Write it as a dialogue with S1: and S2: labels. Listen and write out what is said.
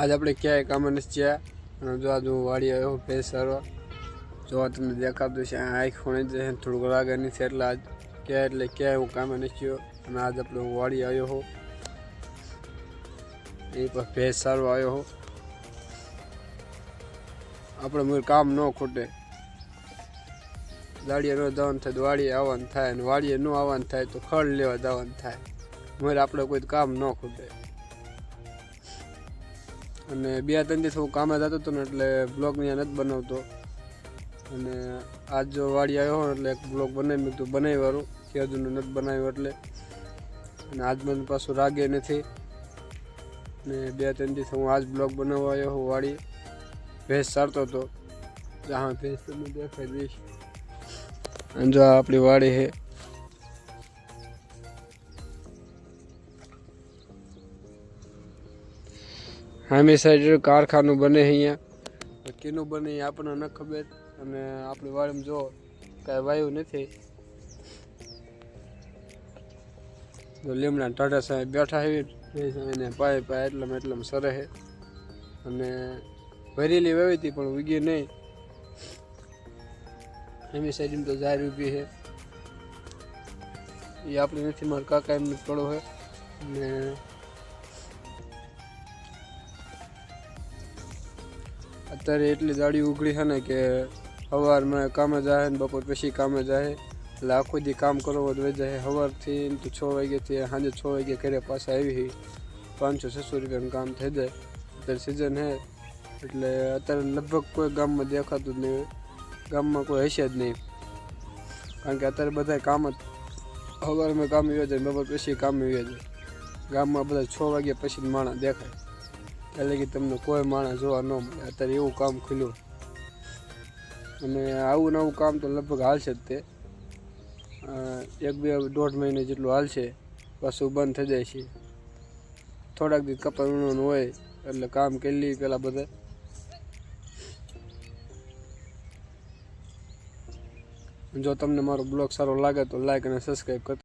S1: आज આપણે ક્યાંય કામ નથી જ્યાં અને જો આ વાડી આવ્યો ભેંસ સારવા જોવા તમને દેખાતું છે આંખ ખૂણે છે થોડુંક લાગે નથી એટલે આજ ક્યાંય હું કામે નથી ગયો અને આજ આપણે વાડી આવ્યો હો એ પર ભેંસ સારવા આવ્યો હો આપણે મૂળ કામ ન ખૂટે દાડીએ ન જવાનું થાય તો વાડીએ આવવાનું થાય અને વાડીએ ન આવવાનું થાય તો ખડ લેવા જવાનું થાય મૂળ આપણે કોઈ કામ ન ખૂટે અને 2-3 દિવસ હું કામે જતો હતો ને એટલે બ્લોગ ત્યાં નથી બનાવતો અને આજ જો વાડી આવ્યો હોય એટલે એક બ્લોગ બનાવી તો બનાવી વાળું કેદુનું નથી બનાવ્યું એટલે અને આજ મને પાછું રાગે નથી ને 2-3 દિવસ હું આજ બ્લોગ બનાવવા આવ્યો હું વાડી ભેંસ સારતો હતો જ્યાં ભેંસ તમને દેખાઈ દઈશ અને જો આપણી વાડી છે હામી સાઈડ કારખાનું બને અહીંયા કેનું બને એ આપણને ન ખબર અને આપણી વાડીમાં જો કાંઈ વાયુ નથી જો લીમડા ટાટા સાહેબ બેઠા છે એને પાય એટલામાં સરે છે અને ભરેલી વાવી હતી પણ ઉગી નહીં હામી સાઈડ તો જાહેર ઊભી છે એ આપણી નથી મારા કાકા એમને પડો છે ને અત્યારે એટલી દાડી ઉઘડી છે ને કે સવારમાં કામે જાય ને બપોર પછી કામે જાય એટલે આખો દી કામ કરવો જ જાય સવારથી તો 6 વાગ્યાથી સાંજે 6 વાગે ઘરે પાછા આવી 500-600 રૂપિયાનું કામ થઈ જાય અત્યારે સિઝન છે એટલે અત્યારે લગભગ કોઈ ગામમાં દેખાતું જ નહીં ગામમાં કોઈ હશે જ નહીં કારણ કે અત્યારે બધા કામ જ સવારમાં કામ આવ્યા જાય બપોર પછી કામ આવ્યા જાય ગામમાં બધા 6 વાગ્યા પછી માણસ દેખાય એટલે કે તમને કોઈ માણસ જોવા ન મળે અત્યારે એવું કામ ખુલ્યું અને આવું નવું કામ તો લગભગ હાલશે જ તે 1-2 મહિને જેટલું હાલશે પાછું બંધ થઈ જાય છે થોડાક દિવસ કપાવાનું હોય એટલે કામ કરી લઈએ પેલા બધા જો તમને મારો બ્લોગ સારો લાગે તો લાઈક અને સબસ્ક્રાઈબ કરજો